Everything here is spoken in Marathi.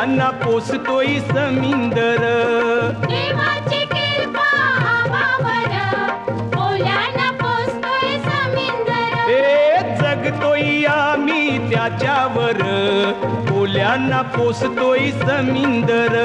ओल्यांना पोसतोय समिंदर. देवाची कृपा आभावर, ओल्यांना पोसतोय समिंदर. हे जगतोय आम्ही त्याच्यावर, ओल्यांना पोसतोय समिंदर.